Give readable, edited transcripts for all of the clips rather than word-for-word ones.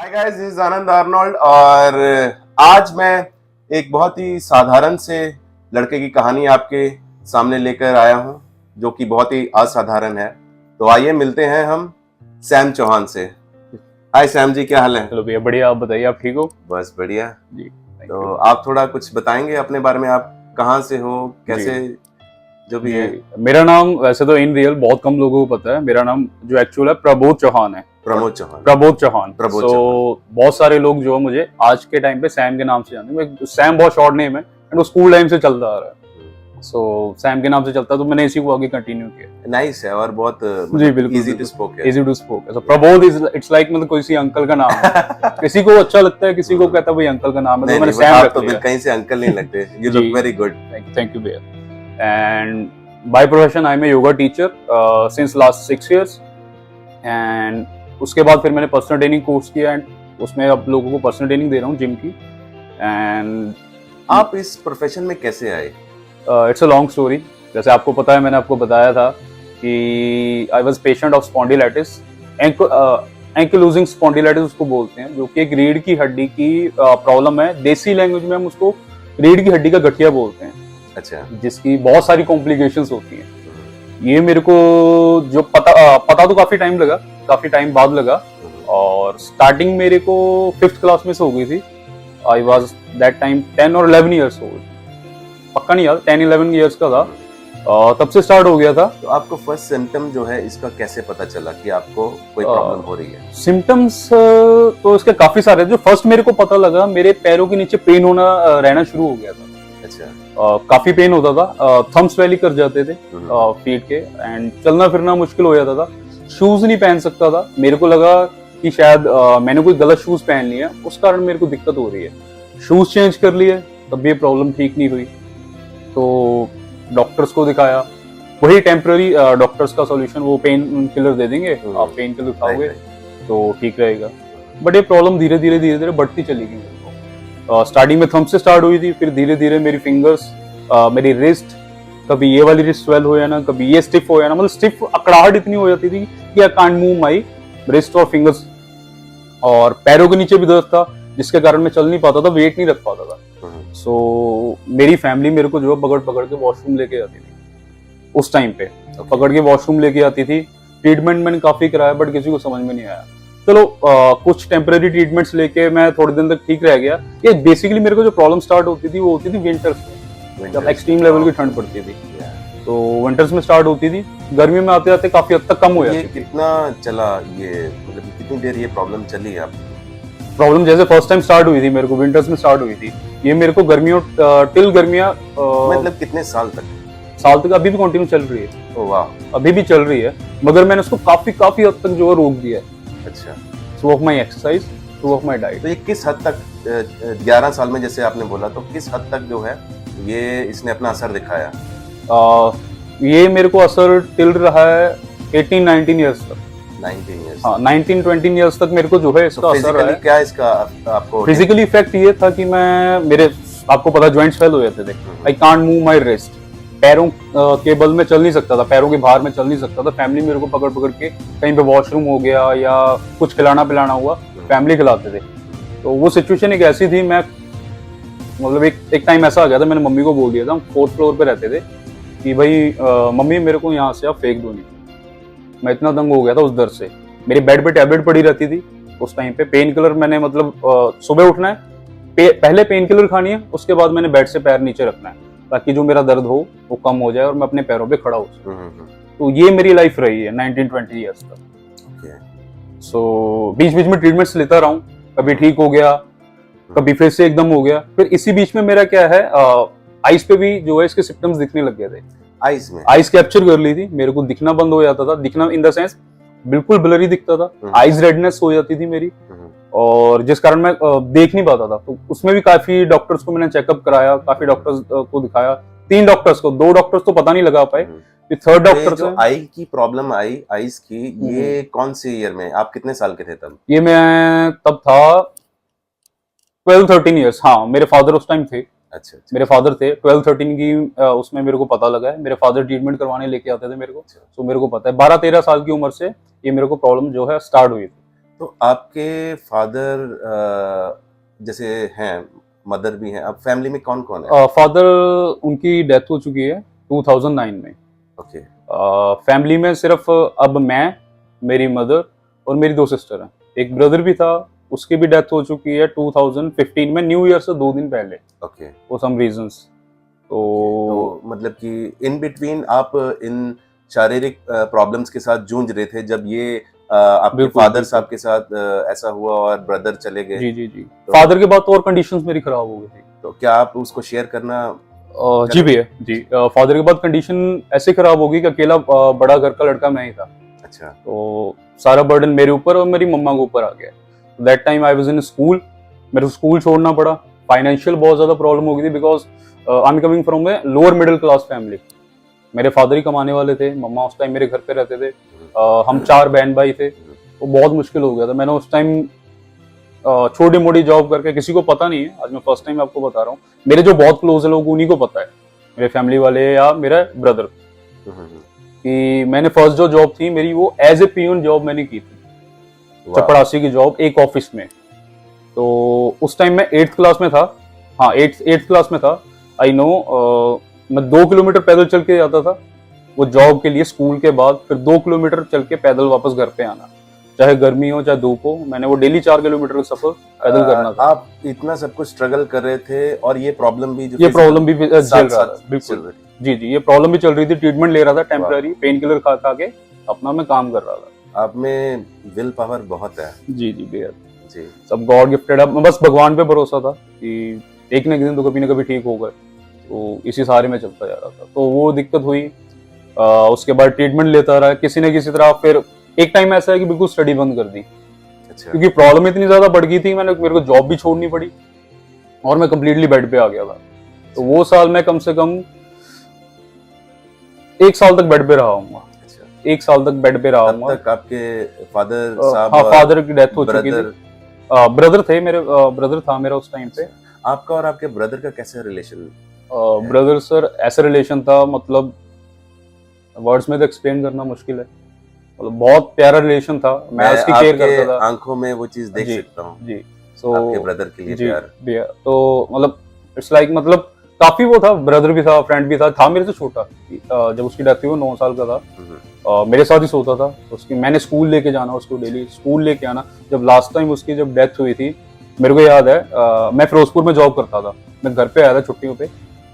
Hi guys, this is Anand Arnold और आज मैं एक बहुत ही साधारण से लड़के की कहानी आपके सामने लेकर आया हूं जो कि बहुत ही असाधारण है। तो आइए मिलते हैं हम सैम चौहान से। हाय सैम जी, क्या हाल है? चलो भैया बढ़िया। आप बताइए, आप ठीक हो? बस बढ़िया जी। तो आप थोड़ा कुछ बताएंगे अपने बारे में, आप कहाँ से हो, कैसे, जो भी है। मेरा नाम वैसे तो इन रियल बहुत कम लोगों को पता है। मेरा नाम जो एक्चुअल है प्रबोध चौहान है। प्रमोद चौहान। प्रबोध चौहान। प्रबोध So, चौहान। बहुत सारे लोग जो है मुझे आज के टाइम पे सैम के नाम से जानते हैं। सैम बहुत शॉर्ट नेम है एंड वो स्कूल टाइम से चलता आ रहा है। सो सैम के नाम से चलता है, तो मैंने इसी को आगे कंटिन्यू किया। नाइस है और बहुत जी बिल्कुल, इजी टू स्पोक है। इजी टू स्पोक है। प्रबोध इट्स लाइक मतलब किसी अंकल का नाम है। किसी को अच्छा लगता है, किसी को कहता है भाई अंकल का नाम है, तो मैंने सैम रख लिया। कहीं से अंकल नहीं लगते। You look very good. Thank you भैया। And by profession I am a yoga teacher since last 6 years। And उसके बाद फिर मैंने पर्सनल ट्रेनिंग कोर्स किया एंड उसमें अब लोगों को पर्सनल ट्रेनिंग दे रहा हूँ जिम की। एंड आप इस प्रोफेशन में कैसे आए? It's a long story. जैसे आपको पता है, मैंने आपको बताया था कि I was patient of spondylitis. Ankylosing spondylitis उसको बोलते हैं, जो कि एक रीढ़ की हड्डी की प्रॉब्लम है। देसी लैंग्वेज में हम उसको रीढ़ की हड्डी का गठिया बोलते हैं। अच्छा। जिसकी बहुत सारी कॉम्प्लिकेशंस होती हैं। ये मेरे को जो पता तो काफी टाइम लगा, काफी टाइम बाद लगा। और स्टार्टिंग मेरे को 5th क्लास में से हो गई थी। आई वाज दैट टाइम 10 और 11 years ओल्ड, पक्का नहीं याद, 10-11 years का था। तब से स्टार्ट हो गया था। तो आपको फर्स्ट सिम्टम जो है इसका कैसे पता चला कि आपको कोई प्रॉब्लम हो रही है? सिम्टम्स तो इसके काफी सारे। जो फर्स्ट मेरे को पता लगा, मेरे पैरों के नीचे पेन होना रहना शुरू हो गया था। अच्छा। काफी पेन होता था, थंब स्वेली कर जाते थे फीट के, एंड चलना फिरना मुश्किल हो जाता था। शूज नहीं पहन सकता था। मेरे को लगा कि शायद मैंने कोई गलत शूज पहन लिया, उस कारण मेरे को दिक्कत हो रही है। शूज चेंज कर लिए, तब भी प्रॉब्लम ठीक नहीं हुई। तो डॉक्टर्स को दिखाया, वही टेम्पररी डॉक्टर्स का सॉल्यूशन, वो पेन किलर दे देंगे, आप पेन किलर खाओगे तो ठीक रहेगा। बट ये प्रॉब्लम धीरे धीरे बढ़ती चली गई। स्टार्टिंग में थंब से स्टार्ट हुई थी, फिर धीरे धीरे मेरी फिंगर्स, मेरी रिस्ट, कभी ये वाली रिस्ट स्वेल हो जाना, कभी ये स्टिफ हो जाना। मतलब स्टिफ अकड़ाहट इतनी हो जाती थी कि I can't move my wrist और फिंगर्स। और पैरों के नीचे भी दर्द था, जिसके कारण मैं चल नहीं पाता था, वेट नहीं रख पाता था। सो मेरी फैमिली मेरे को जो है पकड़ पकड़ के वॉशरूम लेके आती थी उस टाइम पे। पकड़ के वॉशरूम लेके आती थी। ट्रीटमेंट मैंने काफी कराया, बट किसी को समझ में नहीं आया। चलो कुछ टेम्पररी ट्रीटमेंट्स लेके मैं थोड़े दिन तक ठीक रह गया। ये बेसिकली मेरे को जो प्रॉब्लम स्टार्ट होती थी वो होती थी विंटर्स में, जब एक्सट्रीम लेवल की ठंड पड़ती थी। तो विंटर्स में स्टार्ट होती थी, गर्मी में आते आते काफी हद तक कम हो जाती थी। कितना चला ये, मतलब कितनी देर ये प्रॉब्लम चली आप? प्रॉब्लम जैसे फर्स्ट टाइम स्टार्ट हुई थी मेरे को, विंटर्स में स्टार्ट हुई थी। ये मेरे को गर्मियों टिल गर्मियां, मतलब कितने साल तक? साल तक अभी भी कंटिन्यू चल रही है। ओह वाह। अभी भी चल रही है, मगर मैंने उसको काफी हद तक जो है रोक दिया है। अच्छा। Through of my exercise, through of my diet. तो ये किस हद तक 11 साल में जैसे आपने बोला, तो किस हद तक जो है ये इसने अपना असर दिखाया? ये मेरे को असर टिल रहा है 18-19 years तक। 19 years? हाँ, 19-20 years तक मेरे को जो है इसका तो असर है। क्या इसका आपको फिजिकली इफेक्ट ये था कि मेरे आपको पता जॉइंट्स फेल हो जाते थे। I can't move my wrist. पैरों के बल में चल नहीं सकता था, पैरों के भार में चल नहीं सकता था। फैमिली मेरे को पकड़ पकड़ के कहीं पे वॉशरूम हो गया या कुछ खिलाना पिलाना हुआ, फैमिली खिलाते थे। तो वो सिचुएशन एक ऐसी थी, मैं मतलब एक टाइम ऐसा आ गया था, मैंने मम्मी को बोल दिया था, हम 4th फ्लोर पे रहते थे, कि भाई मम्मी मेरे को यहाँ से आप फेंक दो नहीं। मैं इतना तंग हो गया था उस दर्द से। मेरी बेड पे टैबलेट पड़ी रहती थी उस टाइम पे। पेन किलर मैंने मतलब सुबह उठना है, पहले पेन किलर खानी है, उसके बाद मैंने बेड से पैर नीचे रखना है, ताकि जो मेरा दर्द हो वो कम हो जाए और मैं अपने पैरों पे खड़ा हो सकूं। तो ये मेरी लाइफ रही है 19-20 years तक। सो बीच बीच में ट्रीटमेंट्स लेता रहा हूँ, कभी ठीक हो गया, कभी फिर से एकदम हो गया। फिर इसी बीच में मेरा क्या है, आइस पे भी जो है इसके सिम्टम्स दिखने लग गए थे। आइस में आइस कैप्चर कर ली थी, मेरे को दिखना बंद हो जाता था। दिखना इन द सेंस बिल्कुल ब्लरी दिखता था, आइज रेडनेस हो जाती थी मेरी, और जिस कारण मैं देख नहीं पाता था। तो उसमें भी काफी डॉक्टर्स को मैंने चेकअप कराया, काफी डॉक्टर्स को दिखाया। 3 डॉक्टर्स को, 2 डॉक्टर्स तो पता नहीं लगा पाए, फिर 3rd डॉक्टर जो आई की प्रॉब्लम आई, आइस की, ये कौन से ईयर में, आप कितने साल के थे तब? ये मैं तब था 12-13 years। हाँ, मेरे फादर उस टाइम थे। अच्छा। मेरे फादर थे 12-13 की उसमें मेरे को पता लगा है। मेरे फादर ट्रीटमेंट करवाने लेके आते थे मेरे को। तो मेरे को पता है 12-13 साल की उम्र से ये मेरे को प्रॉब्लम जो है स्टार्ट हुई थी। तो आपके फादर जैसे हैं, मदर भी हैं, अब फैमिली में कौन कौन है? फादर उनकी डेथ हो चुकी है 2009 में। ओके। फैमिली में सिर्फ अब मैं, मेरी मदर और मेरी 2 सिस्टर हैं। एक ब्रदर भी था, उसकी भी डेथ हो चुकी है 2015 में, न्यू ईयर से 2 दिन पहले, ओके। For some reasons. तो मतलब कि इन बिटवीन आप इन शारीरिक प्रॉब्लम्स के साथ जूझ रहे थे जब ये आपके बिल्कुल, फादर बिल्कुल। साहब के साथ ऐसा हुआ और ब्रदर चले गए, जी जी जी। फादर के बाद तो और कंडीशंस मेरी खराब हो गई थी। तो क्या आप उसको शेयर करना? जी भैया जी। फादर के बाद कंडीशन ऐसे खराब हो गई कि अकेला बड़ा घर का लड़का मैं ही था, अच्छा। तो सारा बर्डन मेरे ऊपर और मेरी मम्मा के ऊपर आ गया। That time I was in school, मेरे को स्कूल छोड़ना पड़ा। फाइनेंशियल बहुत ज्यादा प्रॉब्लम हो गई थी, because I am coming from a lower middle class family. मेरे फादर ही कमाने वाले थे, मम्मा उस टाइम मेरे घर पे रहते थे। हम 4 बहन भाई थे, तो बहुत मुश्किल हो गया था। मैंने उस टाइम छोटी मोटी जॉब करके, किसी को पता नहीं है, आज मैं फर्स्ट टाइम आपको बता रहा हूँ, मेरे जो बहुत क्लोज है लोग उन्हीं को पता है, मेरे फैमिली वाले या मेरा ब्रदर, कि मैंने फर्स्ट जो जॉब थी मेरी वो एज ए पियून जॉब मैंने की थी, चपरासी की जॉब एक ऑफिस में। तो उस टाइम मैं 8th क्लास में था, हाँ 8th क्लास में था। आई नो, मैं 2 किलोमीटर पैदल चल के जाता था वो जॉब के लिए स्कूल के बाद, फिर 2 किलोमीटर चल के पैदल वापस घर पे आना, चाहे गर्मी हो चाहे धूप हो। मैंने वो डेली 4 किलोमीटर का सफर पैदल करना था। आप इतना सब कुछ स्ट्रगल कर रहे थे और ये प्रॉब्लम भी ये प्रॉब्लम भी झेल रहा था, बिल्कुल बिल्कुल। जी जी, ये प्रॉब्लम भी चल रही थी। ट्रीटमेंट ले रहा था टेम्पररी, पेन किलर खा खा के अपना मैं काम कर रहा था। आप में विल पावर बहुत है। जी जी बेहद जी। सब गॉड गिफ्टेड। अब बस भगवान पे भरोसा था कि एक ना एक दिन तो कभी ना कभी ठीक होगा, तो इसी सहारे में चलता जा रहा था। तो वो दिक्कत हुई, उसके बाद ट्रीटमेंट लेता रहा किसी न किसी तरह। फिर एक टाइम ऐसा है कि बिल्कुल स्टडी बंद कर दी, अच्छा। क्योंकि प्रॉब्लम इतनी ज्यादा बढ़ गई थी। मेरे को जॉब भी छोड़नी पड़ी और मैं कंप्लीटली बेड पे आ गया था। तो वो साल मैं कम से कम 1 साल तक बेड पे रहा हूँ। 1 साल तक बेड पे रहा हूँ। तक आपके फादर साहब? हाँ, फादर की डेथ हो चुकी थी। ब्रदर थे मेरे, ब्रदर था मेरा उस टाइम पे। आपका और आपके ब्रदर का कैसा रिलेशन? ब्रदर सर ऐसा रिलेशन था, मतलब वर्ड्स में तो एक्सप्लेन करना मुश्किल है, मतलब बहुत प्यारा रिलेशन था। मैं उसकी केयर करता था, आंखों में वो चीज देख सकता हूँ जी। सो आपके ब्रदर के लिए प्यार। तो मतलब इट्स लाइक, मतलब काफी वो था, ब्रदर भी था, फ्रेंड भी था मेरे से छोटा। जब उसकी डेथ हुई वो 9 साल का था। मेरे साथ ही सोता था। उसकी मैंने स्कूल लेके जाना, उसको डेली स्कूल लेके आना। जब लास्ट टाइम उसकी जब डेथ हुई थी, मेरे को याद है, मैं फिरोजपुर में जॉब करता था, मैं घर पे आया था छुट्टियों पे,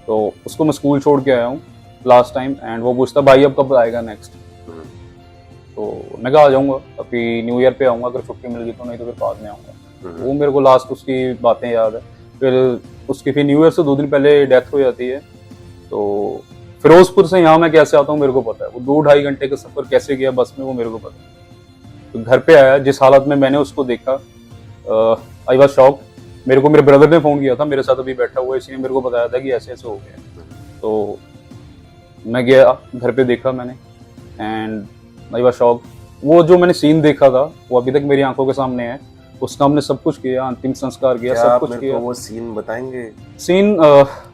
तो उसको मैं स्कूल छोड़ के आया हूँ लास्ट टाइम। एंड वो पूछता भाई अब कब आएगा नेक्स्ट, तो मैं कहा आ जाऊंगा, अभी न्यू ईयर पे आऊंगा, अगर छुट्टी मिल गई तो, नहीं तो फिर बाद में आऊंगा। वो मेरे को लास्ट उसकी बातें याद है। फिर उसकी फिर न्यू ईयर से 2 दिन पहले डेथ हो जाती है। तो फिरोजपुर से यहाँ मैं कैसे आता हूँ मेरे को पता है, वो 2-2.5 घंटे का सफर कैसे किया बस में, वो मेरे को पता है। तो घर पे आया, जिस हालत में मैंने उसको देखा, आई वाज शॉक। मेरे को मेरे ब्रदर ने फोन किया था, मेरे साथ अभी बैठा हुआ है, इसी ने मेरे को बताया था कि ऐसे ऐसे हो गया। तो मैं गया घर पे, देखा मैंने, एंड आई वाज शॉक। वो जो मैंने सीन देखा था वो अभी तक मेरी आंखों के सामने है। उसका हमने सब कुछ किया, अंतिम संस्कार किया, सब कुछ किया। वो सीन बताएंगे? सीन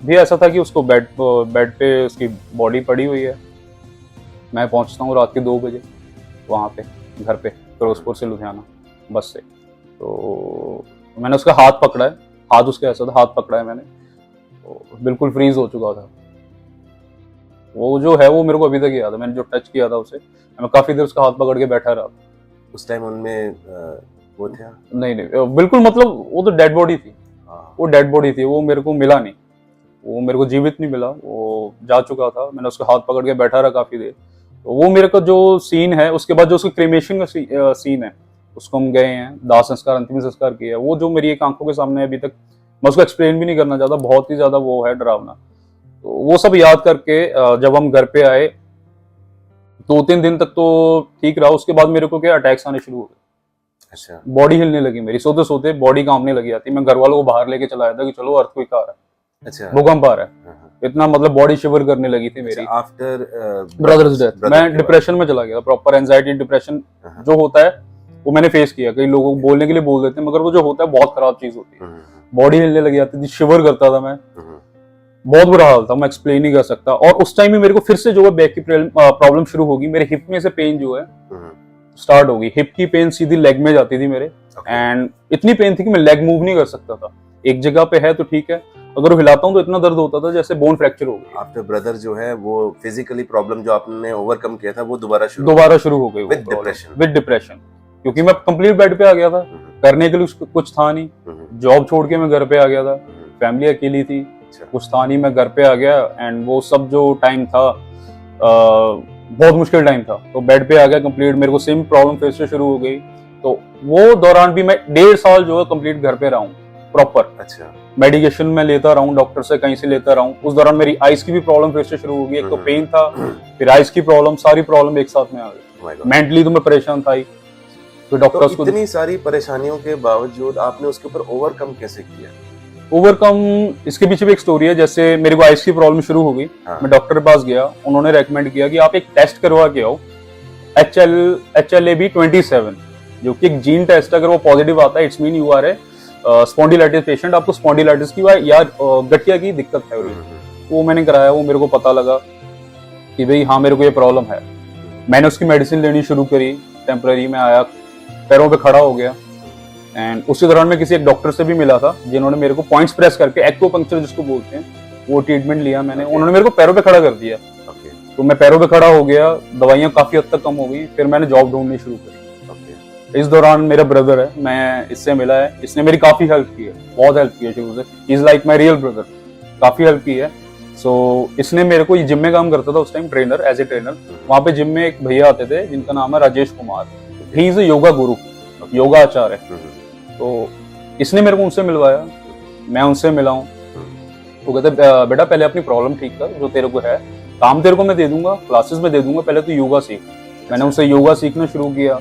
भी ऐसा था कि उसको बेड पे उसकी बॉडी पड़ी हुई है। मैं पहुंचता हूँ रात के 2 बजे वहाँ पे, घर पे, फिरोजपुर से लुधियाना बस से। तो मैंने उसका हाथ पकड़ा है, हाथ उसका ऐसा था, हाथ पकड़ा है मैंने, तो बिल्कुल फ्रीज हो चुका था। वो जो है वो मेरे को अभी तक याद है, मैंने जो टच किया था उसे, मैं काफी देर उसका हाथ पकड़ के बैठा रहा। उस टाइम उनमें वो था? नहीं, बिल्कुल, मतलब वो तो डेड बॉडी थी। वो डेड बॉडी थी, वो मेरे को मिला नहीं, वो मेरे को जीवित नहीं मिला, वो जा चुका था। मैंने उसका हाथ पकड़ के बैठा रहा काफी देर। तो वो मेरे को जो सीन है, उसके बाद जो उसका क्रेमेशन का सीन है, उसको हम गए हैं, दाह संस्कार, अंतिम संस्कार किया, वो जो मेरी एक आंखों के सामने है अभी तक, मैं उसको एक्सप्लेन भी नहीं करना चाहता, बहुत ही ज्यादा वो है डरावना। तो वो सब याद करके जब हम घर पे आए 2-3 दिन तक तो ठीक रहा। उसके बाद मेरे को क्या अटैक्स आने शुरू हो गए। अच्छा। बॉडी हिलने लगी मेरी, सोते सोते बॉडी कांपने लगी आती। मैं घर वालों को बाहर लेके चला आया था कि चलो अर्थक्वेक आ रहा है, अच्छा, भूकंप आ रहा है। इतना मतलब बॉडी शिवर करने लगी थी मेरी। आफ्टर ब्रदर्स डेथ मैं डिप्रेशन में चला गया, प्रॉपर एंजाइटी डिप्रेशन जो होता है वो मैंने फेस किया। कई लोगों को बोलने के लिए बोल देते हैं, मगर वो जो होता है बहुत खराब चीज होती है। बॉडी हिलने लगी आती थी, शिवर करता था मैं, बहुत बुरा हाल था, मैं एक्सप्लेन नहीं कर सकता। और उस टाइम में मेरे को फिर से जो है बैक की प्रॉब्लम शुरू होगी। मेरे हिप में से पेन जो है स्टार्ट हो गई। हिप की पेन सीधी लेग में जाती थी मेरे, एंड इतनी पेन थी कि मैं लेग मूव नहीं कर सकता था। एक जगह पे है तो ठीक है, अगर वो हिलाता हूँ तो इतना दर्द होता था जैसे बोन फ्रैक्चर हो गया। आफ्टर ब्रदर जो है वो फिजिकली प्रॉब्लम जो आपने ओवरकम किया था वो दोबारा शुरू हो गई विद डिप्रेशन। विद डिप्रेशन, क्योंकि मैं कंप्लीट बेड पे आ गया था, करने के लिए कुछ था नहीं। जॉब छोड़ के मैं घर पे आ गया था, फैमिली अकेली थी, कुछ था नहीं, मैं घर पे आ गया। एंड वो सब जो टाइम था बहुत मुश्किल टाइम था, तो बेड पे आ गया कंप्लीट। मेरे को सेम प्रॉब्लम फिर से शुरू हो गई, तो वो दौरान भी मैं 1.5 साल जो है कंप्लीट घर पे रहा हूँ प्रॉपर। अच्छा, मेडिकेशन में लेता रहा हूँ, डॉक्टर से कहीं से लेता रहा हूँ। उस दौरान मेरी आइज की भी प्रॉब्लम फिर से शुरू हो गई। एक तो पेन था, फिर आइज की प्रॉब्लम, सारी प्रॉब्लम एक साथ में आ गई। मेंटली तो मैं परेशान था ही, फिर डॉक्टर्स को। इतनी सारी परेशानियों के बावजूद आपने उसके ऊपर ओवरकम कैसे किया? ओवरकम, इसके पीछे भी एक स्टोरी है। जैसे मेरे को आइज की प्रॉब्लम शुरू हो गई, मैं डॉक्टर के पास गया, उन्होंने रेकमेंड किया कि आप एक टेस्ट करवा के आओ, HLA-B27, जो कि एक जीन टेस्ट है। अगर वो पॉजिटिव आता है, it's mean you are a spondylitis patient, आपको स्पॉन्डिलाइटिस की या गठिया की दिक्कत है। वो मैंने कराया, वो मेरे को पता लगा कि भाई हाँ मेरे को ये प्रॉब्लम है। मैंने उसकी मेडिसिन लेनी शुरू करी, टेम्पररी में आया, पैरों पे खड़ा हो गया। एंड उसी दौरान मैं किसी एक डॉक्टर से भी मिला था, जिन्होंने मेरे को पॉइंट्स प्रेस करके, एक्यूपंक्चर जिसको बोलते हैं, वो ट्रीटमेंट लिया मैंने। उन्होंने मेरे को पैरों पे खड़ा कर दिया, तो मैं पैरों पे खड़ा हो गया, दवाइयाँ काफी हद तक कम हो गई। फिर मैंने जॉब ढूंढनी शुरू करी। इस दौरान मेरा ब्रदर है, मैं इससे मिला है, इसने मेरी काफी हेल्प की है, बहुत हेल्प की है शुरू से। He is like my real brother, काफी हेल्प की है। सो इसने मेरे को, जिम में काम करता था उस time, trainer, as a trainer. वहाँ पे जिम में एक भैया आते थे जिनका नाम है Rajesh Kumar. He is a yoga गुरु, योगा आचार्य। तो इसने मेरे को उनसे मिलवाया, मैं उनसे मिला हूँ। वो कहते बेटा पहले अपनी प्रॉब्लम ठीक कर, जो तेरे को है, काम तेरे को मैं दे दूंगा, क्लासेस में दे दूंगा, पहले तो योगा सीख। मैंने उनसे योगा सीखना शुरू किया,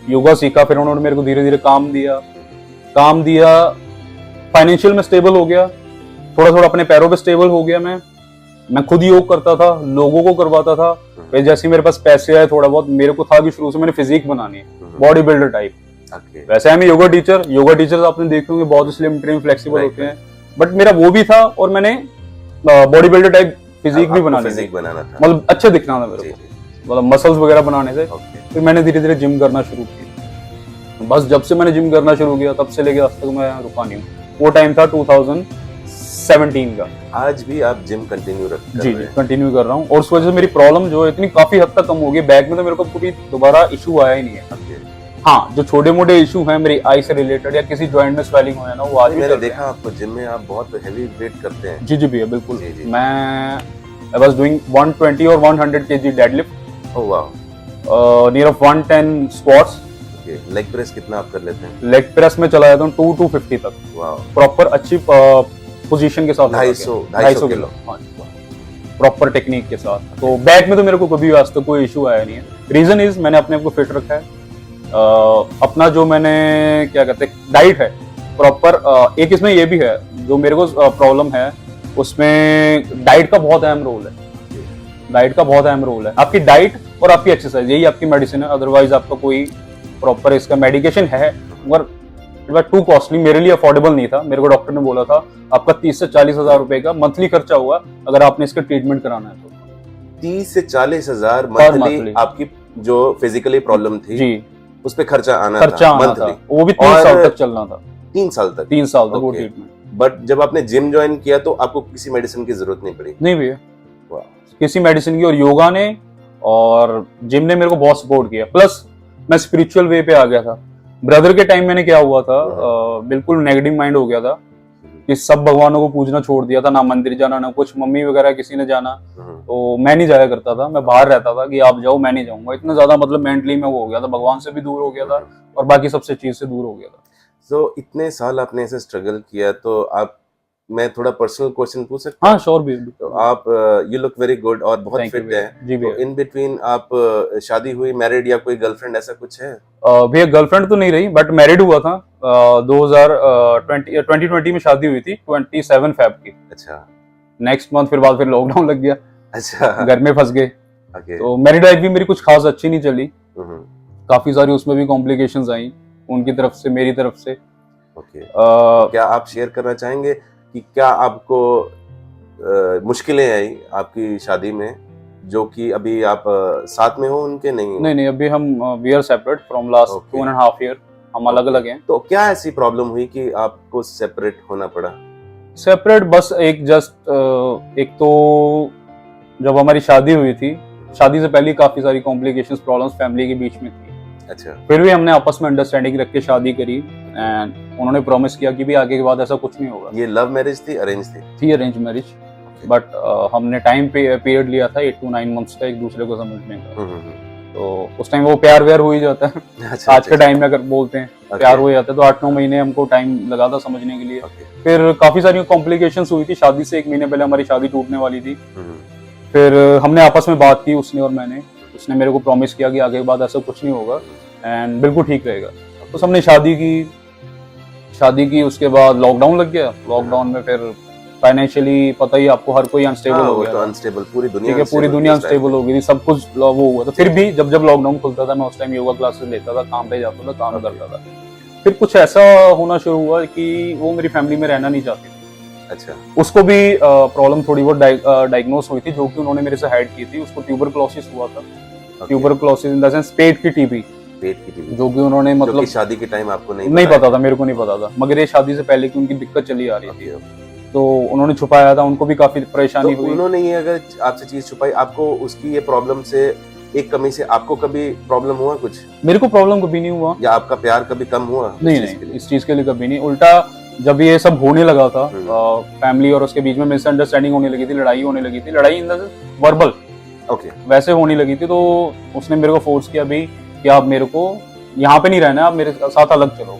योगा सीखा। फिर उन्होंने मेरे को धीरे धीरे काम दिया, फाइनेंशियल में स्टेबल हो गया, थोड़ा थोड़ा अपने पैरों पे स्टेबल हो गया। मैं खुद योग करता था, लोगों को करवाता था। फिर जैसे मेरे पास पैसे आए थोड़ा बहुत, मेरे को था कि शुरू से मैंने फिजिक बनानी है, बॉडी बिल्डर टाइप। वैसे है मैं योगा टीचर आपने देखे होंगे, बहुत स्लिम ट्रिम फ्लेक्सिबल होते हैं, बट मेरा वो भी था और मैंने बॉडी बिल्डर टाइप फिजिक भी बनाना था, मतलब अच्छा दिखना था मेरे को, मतलब मसल्स वगैरह बनाने से। फिर मैंने धीरे धीरे जिम करना शुरू किया। बस जब से मैंने जिम करना शुरू किया तब से लेके आज तक मैं रुका नहीं हूँ। वो टाइम था 2017 का। आज भी आप जिम कंटिन्यू रखते हैं? जी, कंटिन्यू कर रहा हूँ, और उस वजह से मेरी प्रॉब्लम जो है इतनी काफी हद तक कम हो गई। बैक में तो मेरे को पूरी दोबारा इशू आया ही नहीं है। हाँ, जो छोटे मोटे इशू हैं मेरी आई से रिलेटेड या किसी जॉइंट में स्वेलिंग हो है ना, वो आज भी मैंने देखा आपको जिम में, आप बहुत हेवी वेट करते हैं। जी भैया, बिल्कुल। मैं आई वाज डूइंग 120 और 100 kg deadlift. Oh wow. Near of 110 squats. Leg press कितना आप कर लेते हैं? लेग प्रेस में चला जाता हूँ 250 तक। वाओ। प्रॉपर अच्छी पोजीशन के साथ, 250 किलो प्रॉपर टेक्निक के साथ। तो बैक में तो मेरे को कभी आज तक कोई इशू आया नहीं है। रीजन इज मैंने अपने आप को फिट रखा है। अपना जो मैंने क्या कहते हैं डाइट है प्रॉपर। एक इसमें ये भी है, जो मेरे को प्रॉब्लम है उसमें डाइट का बहुत अहम रोल है। आपकी डाइट और आपकी एक्सरसाइज, यही आपकी मेडिसिन है। अदरवाइज आपका कोई प्रॉपर इसका मेडिकेशन है, मगर इट वाज टू कॉस्टली, मेरे लिए अफोर्डेबल नहीं था। मेरे को डॉक्टर ने बोला था आपका 30 से 40 हजार रुपए का मंथली खर्चा हुआ अगर आपने इसका ट्रीटमेंट कराना है तो। 30 से 40 हजार मंथली आपकी जो फिजिकली प्रॉब्लम थी जी, उस पे खर्चा आना था। वो भी 3 साल तक चलना था। 3 साल तक वो ट्रीटमेंट। बट जब आपने जिम ज्वाइन किया तो आपको किसी मेडिसिन की जरूरत नहीं पड़ी? नहीं भैया, किसी मेडिसिन की, और योगा ने और जिम ने मेरे को बहुत सपोर्ट किया। प्लस मैं स्पिरिचुअल वे पे आ गया था। ब्रदर के टाइम मैंने क्या हुआ था, बिल्कुल नेगेटिव माइंड हो गया था कि सब भगवानों को पूजना छोड़ दिया था, ना मंदिर जाना ना कुछ, मम्मी वगैरह किसी ने जाना तो मैं नहीं जाया करता था। मैं बाहर रहता था कि आप जाओ मैं नहीं जाऊंगा। इतना ज्यादा मतलब मेंटली में वो हो गया था, भगवान से भी दूर हो गया था और बाकी सबसे चीज से दूर हो गया था। तो इतने साल आपने ऐसे स्ट्रगल किया, तो आप, मैं थोड़ा पर्सनल क्वेश्चन पूछ सकता हूं? हाँ श्योर भी। तो आप यू लुक वेरी गुड और बहुत फिट है। तो इन बिटवीन आप शादी हुई, मैरिड या कोई गर्लफ्रेंड ऐसा कुछ है? भैया गर्लफ्रेंड तो नहीं रही, बट मैरिड हुआ था। 2020 में शादी हुई थी 27 फेब की। अच्छा। नेक्स्ट मंथ फिर लॉकडाउन लग गया। अच्छा। घर में फंस गए। तो मैरिड लाइफ भी मेरी कुछ खास अच्छी नहीं चली, काफी सारी उसमें भी कॉम्प्लिकेशंस आई, उनकी तरफ से मेरी तरफ से। क्या आप शेयर करना चाहेंगे कि क्या आपको मुश्किलें आई आपकी शादी में जो कि अभी आप साथ में हो उनके नहीं? नहीं, अभी हम we are separate from last Okay. 2.5 year, हम अलग अलग हैं। तो क्या ऐसी प्रॉब्लम हुई कि आपको सेपरेट होना पड़ा? सेपरेट बस एक एक तो जब हमारी शादी हुई थी, शादी से पहले काफी सारी कॉम्प्लिकेशंस प्रॉब्लम्स फैमिली के बीच में थी। अच्छा। फिर भी हमने आपस में अंडरस्टैंडिंग रख के शादी करी एंड उन्होंने प्रॉमिस किया कि भी आगे के बाद ऐसा कुछ नहीं होगा। ये लव मैरिज थी, अरेंज थी? अरेंज मैरिज, बट हमने टाइम पीरियड लिया था 8 to 9 मंथ्स का एक दूसरे को समझने का। तो उस टाइम वो प्यार व्यार हो ही जाता है। अच्छा, आज के टाइम में अगर बोलते हैं प्यार हो जाता है, तो 8-9 महीने हमको टाइम लगा था समझने के लिए। फिर काफी सारी कॉम्प्लिकेशंस हुई थी, शादी से 1 महीने पहले हमारी शादी टूटने वाली थी। फिर हमने आपस में बात की, उसने और मैंने। उसने मेरे को प्रॉमिस किया कि आगे के बाद ऐसा कुछ नहीं होगा एंड बिल्कुल ठीक रहेगा। तो हमने शादी की उसके बाद लॉकडाउन लग गया। लॉकडाउन में फिर फाइनेंशियली पता ही आपको, हर कोई अनस्टेबल हो गया। तो अनस्टेबल पूरी दुनिया, ठीक है, पूरी दुनिया अनस्टेबल हो गई थी, सब कुछ वो हुआ था। फिर भी जब लॉकडाउन खुलता था, मैं उस टाइम योगा क्लासेस लेता था, काम पे जाता था, काम करता था। फिर कुछ ऐसा होना शुरू हुआ कि वो मेरी फैमिली में रहना नहीं चाहती थी। अच्छा। उसको भी प्रॉब्लम थोड़ी बहुत डायग्नोस हुई थी, जो कि उन्होंने मेरे से हाइड की थी। उसको ट्यूबरक्लोसिस हुआ था। ट्यूबरक्लोसिस इन द सेंस पेट की टीबी, जो कि उन्होंने मतलब शादी के टाइम आपको नहीं पता था, मेरे को नहीं पता था, मगर ये शादी से पहले की उनकी दिक्कत चली आ रही थी। तो उन्होंने छुपाया था, उनको भी काफी परेशानी हुई। उन्होंने ये अगर आपसे चीज छुपाई, आपको उसकी ये प्रॉब्लम से, एक कमी से आपको कभी प्रॉब्लम हुआ कुछ? मेरे को प्रॉब्लम कभी नहीं हुआ। या आपका प्यार कभी कम हुआ? नहीं, इस चीज के लिए कभी नहीं। उल्टा जब ये सब होने लगा था, फैमिली और उसके बीच में मिसअंडरस्टैंडिंग होने लगी थी, लड़ाई होने लगी थी, लड़ाई इन द वर्बल, ओके, वैसे होने लगी थी। तो उसने मेरे को फोर्स किया भी कि आप मेरे को यहाँ पे नहीं रहना, आप मेरे साथ अलग चलो।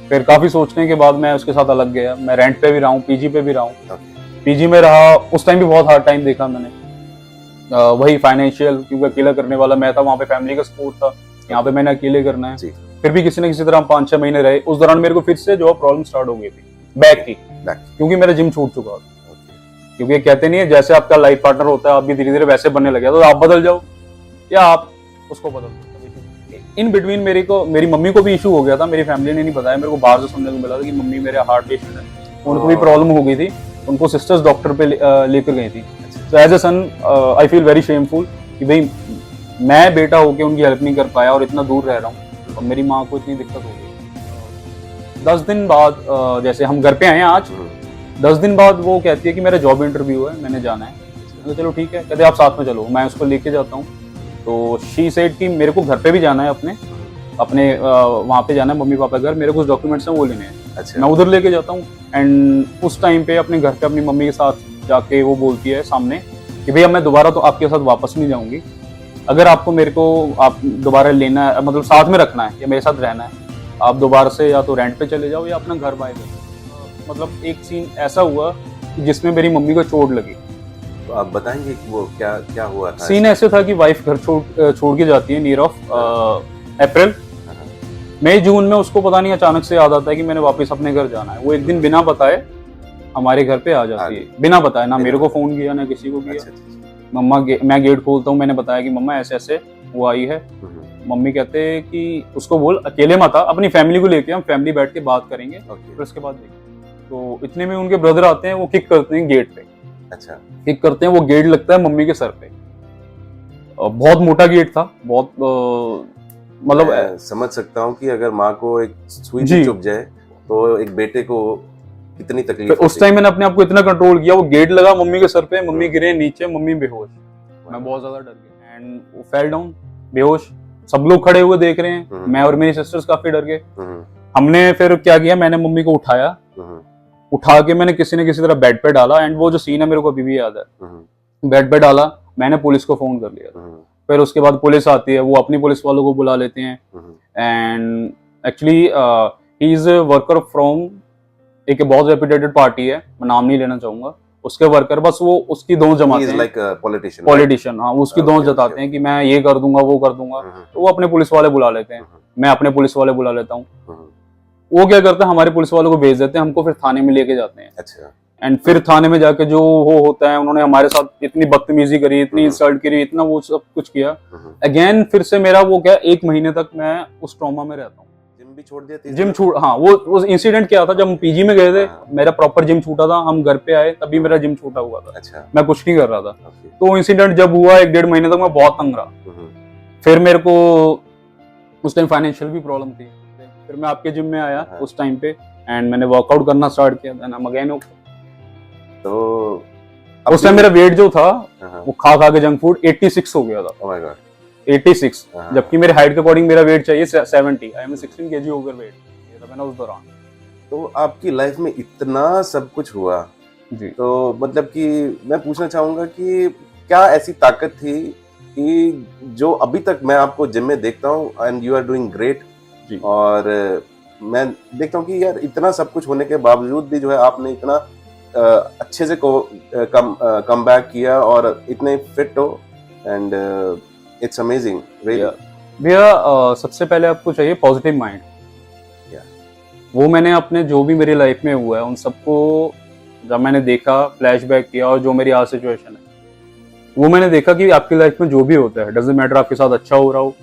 फिर काफी सोचने के बाद मैं उसके साथ अलग गया। मैं रेंट पे भी रहा हूँ, पीजी पे भी रहा हूँ। पीजी में रहा, उस टाइम भी बहुत हार्ड टाइम देखा मैंने। वही फाइनेंशियल, क्योंकि अकेला करने वाला मैं था, वहाँ पे फैमिली का सपोर्ट था, यहाँ पे मैंने अकेले करना है। फिर भी किसी न किसी तरह हम 5-6 महीने रहे। उस दौरान मेरे को फिर से जो प्रॉब्लम स्टार्ट हो गई थी बैक की, क्योंकि मेरा जिम छूट चुका था। क्योंकि कहते नहीं है, जैसे आपका लाइफ पार्टनर होता है, आप भी धीरे धीरे वैसे बनने लगे, तो आप बदल जाओ या आप उसको बदल दो। इन बिटवीन मेरी मम्मी को भी इशू हो गया था। मेरी फैमिली ने नहीं बताया, मेरे को बाहर से सुनने को मिला था कि मम्मी मेरे हार्ट पेशेंट है, उनको भी प्रॉब्लम हो गई थी। उनको सिस्टर्स डॉक्टर पे लेकर गई थी। तो as a son I feel very shameful कि भाई मैं बेटा होके उनकी हेल्प नहीं कर पाया और इतना दूर रह रहा हूँ, और मेरी माँ को इतनी दिक्कत हो गई। 10 दिन बाद जैसे हम घर पे आए आज, 10 दिन बाद वो कहती है कि मेरा जॉब इंटरव्यू है, मैंने जाना है। तो चलो ठीक है, कहते आप साथ में चलो, मैं उसको लेके जाता हूँ। तो शी सेड कि मेरे को घर पे भी जाना है, अपने वहाँ पे जाना है, मम्मी पापा घर, मेरे कुछ डॉक्यूमेंट्स हैं वो लेने हैं। अच्छा। मैं उधर लेके जाता हूँ। एंड उस टाइम पे अपने घर पे अपनी मम्मी के साथ जाके वो बोलती है सामने कि भैया मैं दोबारा तो आपके साथ वापस नहीं जाऊंगी, अगर आपको मेरे को आप दोबारा लेना है, मतलब साथ में रखना है या मेरे साथ रहना है, आप दोबारा से या तो रेंट पे चले जाओ या अपना घर बाय करो। मतलब एक सीन ऐसा हुआ जिसमें मेरी मम्मी को चोट लगी। तो आप बताएंगे कि वो क्या हुआ था? सीन ऐसे था कि वाइफ घर छोड़ के जाती है नियर ऑफ अप्रैल, मई जून में उसको पता नहीं अचानक से याद आता है कि मैंने वापस अपने घर जाना है। वो एक दिन बिना बताए हमारे घर पे आ जाती है, बिना बताए, ना मेरे को फोन किया ना किसी को किया। मम्मा मैं गेट खोलता हूँ, मैंने बताया कि मम्मा ऐसे ऐसे वो आई है। मम्मी कहते हैं कि उसको बोल अकेले मत आ, अपनी फैमिली को लेके हम फैमिली बैठ के बात करेंगे, फिर उसके बाद देखेंगे। तो इतने में उनके ब्रदर आते हैं, वो किक करते हैं गेट पे। अच्छा। किक करते हैं, वो गेट लगता है मम्मी के सर पे। बहुत मोटा गेट था, बहुत मतलब समझ सकता हूँ कि अगर माँ को एक सुई भी चुभ जाए तो एक बेटे को कितनी तकलीफ। उस टाइम मैंने अपने आप को इतना कंट्रोल किया, वो गेट लगा मम्मी के सर पे, मम्मी गिरे नीचे, मम्मी बेहोश। मैं बहुत ज्यादा डर गया एंड वो फेल डाउन बेहोश। सब लोग खड़े हुए देख रहे हैं, मैं और मेरी सिस्टर्स काफी डर गए। हमने फिर क्या किया, मैंने मम्मी को उठाया, उठा के मैंने किसी न किसी तरह बेड पे डाला। एंड वो जो सीन है मेरे को अभी भी याद है। बेड पे डाला, मैंने पुलिस को फोन कर लिया। फिर उसके बाद पुलिस आती है, वो अपनी पुलिस वालों को बुला लेते हैं। And actually he is worker from एक बहुत रेप्यूटेड पार्टी है, मैं नाम नहीं लेना चाहूंगा, उसके वर्कर, बस वो उसकी दोस्त जमाते हैं, पॉलिटिशियन। हाँ, उसकी दोस्त जताते हैं कि मैं ये कर दूंगा वो कर दूंगा। तो वो अपने पुलिस वाले बुला लेते हैं, मैं अपने पुलिस वाले बुला लेता हूँ। वो क्या करते हैं, हमारे पुलिस वालों को भेज देते हैं, हमको फिर थाने में लेके जाते हैं। अच्छा। एंड फिर थाने में जाके जो वो होता है, उन्होंने हमारे साथ इतनी बदतमीजी करी, इतनी इंसल्ट करी, इतना वो सब कुछ किया। अगेन फिर से मेरा वो क्या 1 महीने तक मैं उस ट्रॉमा में रहता हूँ। जिम भी छोड़ दिया 30 जिम दिनों? छूट, हाँ वो इंसिडेंट क्या था, जब हम पीजी में गए थे, हाँ। मेरा प्रॉपर जिम छूटा था, हम घर पे आए तभी मेरा जिम छूटा हुआ था, अच्छा, मैं कुछ नहीं कर रहा था। ओके। तो इंसिडेंट जब हुआ 1-1.5 महीने तक मैं बहुत तंग रहा। हम्म, फिर मेरे को उस टाइम फाइनेंशियल भी प्रॉब्लम थी, फिर मैं आपके जिम में आया हाँ। उस टाइम पे, एंड मैंने वर्कआउट करना स्टार्ट किया, देन I'm again okay। तो उस टाइम मेरा वेट जो था हाँ, वो खा खा के जंक फूड 86 हो गया था, oh my God, 86, हाँ। जबकि मेरे हाइट के अकॉर्डिंग मेरा वेट चाहिए 70। आई एम 16 kg ओवरवेट, ये था मैंने उस दौरान। तो आपकी लाइफ में इतना सब कुछ हुआ, जी तो मतलब कि मैं पूछना चाहूंगा कि क्या ऐसी ताकत थी कि जो अभी तक मैं आपको जिम में देखता हूँ and you are doing great, जी और मैं देखता हूँ कि यार इतना सब कुछ होने के बावजूद भी जो है आपने इतना अच्छे से कम बैक किया और इतने फिट हो, एंड इट्स अमेजिंग रियली। भैया सबसे पहले आपको चाहिए पॉजिटिव माइंड। वो मैंने अपने जो भी मेरी लाइफ में हुआ है उन सबको जब मैंने देखा, फ्लैशबैक किया, और जो मेरी आज सिचुएशन है वो मैंने देखा कि आपकी लाइफ में जो भी होता है, डजंट मैटर आपके साथ अच्छा हो रहा हो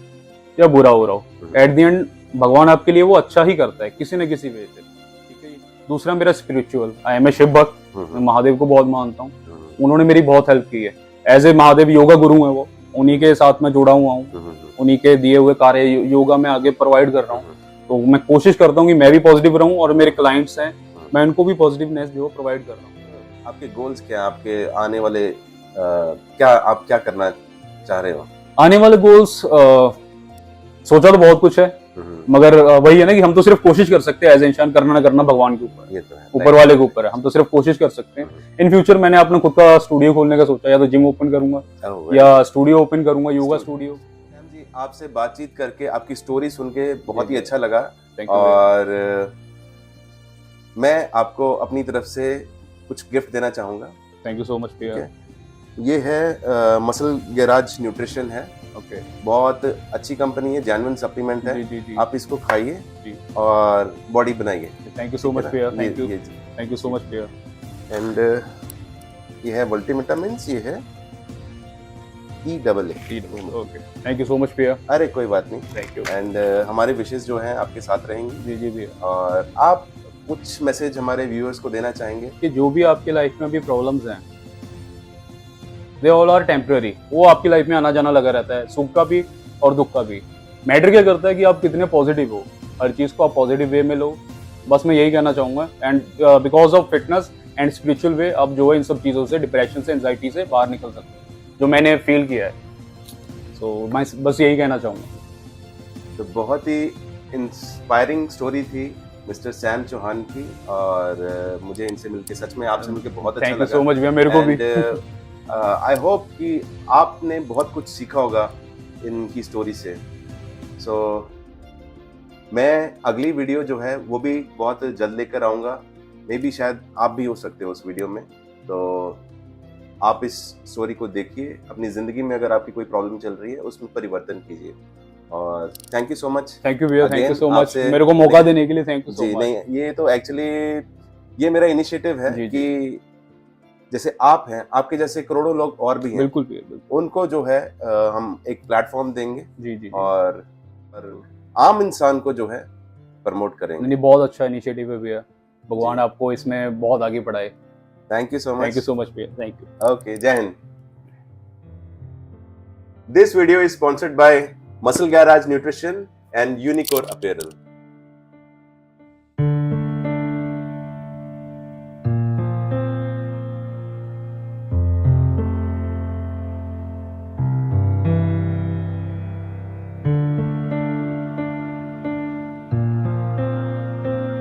या बुरा हो रहा हो, एट द एंड भगवान आपके लिए वो अच्छा ही करता है किसी न किसी वे से, ठीक है। दूसरा मेरा spiritual, I am a Shiv bhakt, मैं महादेव को बहुत मानता हूँ, उन्होंने मेरी बहुत हेल्प की है। एज ए महादेव योगा गुरु है वो, उन्हीं के साथ मैं जुड़ा हुआ हूँ, उन्हीं के दिए हुए कार्य योगा में आगे प्रोवाइड कर रहा हूँ। तो मैं कोशिश करता हूँ कि मैं भी पॉजिटिव रहूँ और मेरे क्लाइंट्स हैं मैं उनको भी पॉजिटिवनेस जो प्रोवाइड कर रहा हूँ। आपके गोल्स क्या हैं? आपके आने वाले क्या आप क्या करना चाह रहे हो? आने वाले गोल्स सोचा तो बहुत कुछ है, मगर वही है ना कि हम तो सिर्फ कोशिश कर सकते हैं, एज ए इंसान, करना ना करना भगवान के ऊपर, ये तो है, ऊपर वाले के ऊपर है, हम तो सिर्फ कोशिश कर सकते हैं। इन फ्यूचर मैंने अपना खुद का स्टूडियो खोलने का सोचा, या तो जिम ओपन करूंगा या स्टूडियो ओपन करूंगा, योगा स्टूडियो। जी, आपसे बातचीत करके, आपकी स्टोरी सुन के बहुत ही अच्छा लगा, Thank you, और मैं आपको अपनी तरफ से कुछ गिफ्ट देना चाहूंगा। थैंक यू सो मच भैया। ये है मसल गैराज न्यूट्रिशन है, ओके, बहुत अच्छी कंपनी है, जेन्युइन सप्लीमेंट है, जी जी जी, आप इसको खाइए जी। और बॉडी बनाइए। थैंक यू सो मच भैया, थैंक यू, ये थैंक यू सो मच भैया। एंड ये है मल्टीविटामिन्स, ये है EAA। Okay, thank you so much भैया। अरे कोई बात नहीं, थैंक यू। एंड हमारे विशेष जो हैं आपके साथ रहेंगी। जी जी भैया। और आप कुछ मैसेज हमारे व्यूअर्स को देना चाहेंगे? कि जो भी आपकी लाइफ में भी प्रॉब्लम्स हैं, दे ऑल आर टेम्पररी। वो आपकी लाइफ में आना जाना लगा रहता है, सुख का भी और दुख का भी। मैटर क्या करता है कि आप कितने पॉजिटिव हो, हर चीज़ को आप पॉजिटिव वे में लो, बस मैं यही कहना चाहूँगा। And because of fitness and spiritual way आप जो है इन सब चीज़ों से, डिप्रेशन से, एंजाइटी से बाहर निकल सकते हैं, जो मैंने फील किया है। सो मैं बस यही कहना चाहूँगा। तो बहुत ही इंस्पायरिंग स्टोरी थी मिस्टर सैम चौहान की, और मुझे इनसे मिलके, सच में आपसे मिलके बहुत अच्छा थैंक यू लगा। सो मच भैया, मेरे को भी। आई होप कि आपने बहुत कुछ सीखा होगा इनकी स्टोरी से। सो मैं अगली वीडियो जो है वो भी बहुत जल्द लेकर आऊँगा, मे बी शायद आप भी हो सकते हो उस वीडियो में। तो आप इस स्टोरी को देखिए, अपनी ज़िंदगी में अगर आपकी कोई प्रॉब्लम चल रही है उसमें परिवर्तन कीजिए। और thank you so much. Thank you भैया, थैंक यू सो मच, आपसे मेरे को मौका देने के लिए thank you so ji much. नहीं, ये तो एक्चुअली ये मेरा इनिशिएटिव है जी, जी। कि जैसे आप हैं, आपके जैसे करोड़ों लोग और भी हैं, बिल्कुल भैया, बिल्कुल। उनको जो है हम एक प्लेटफॉर्म देंगे, जी जी जी। और आम इंसान को जो है प्रमोट करेंगे। नहीं, बहुत अच्छा इनिशिएटिव है भैया, भगवान आपको इसमें बहुत आगे बढ़ाए। Thank you so thank you much. So much भैया, थैंक यू। ओके, जय Hind. This video is sponsored by Muscle Garage Nutrition and Unicore Apparel.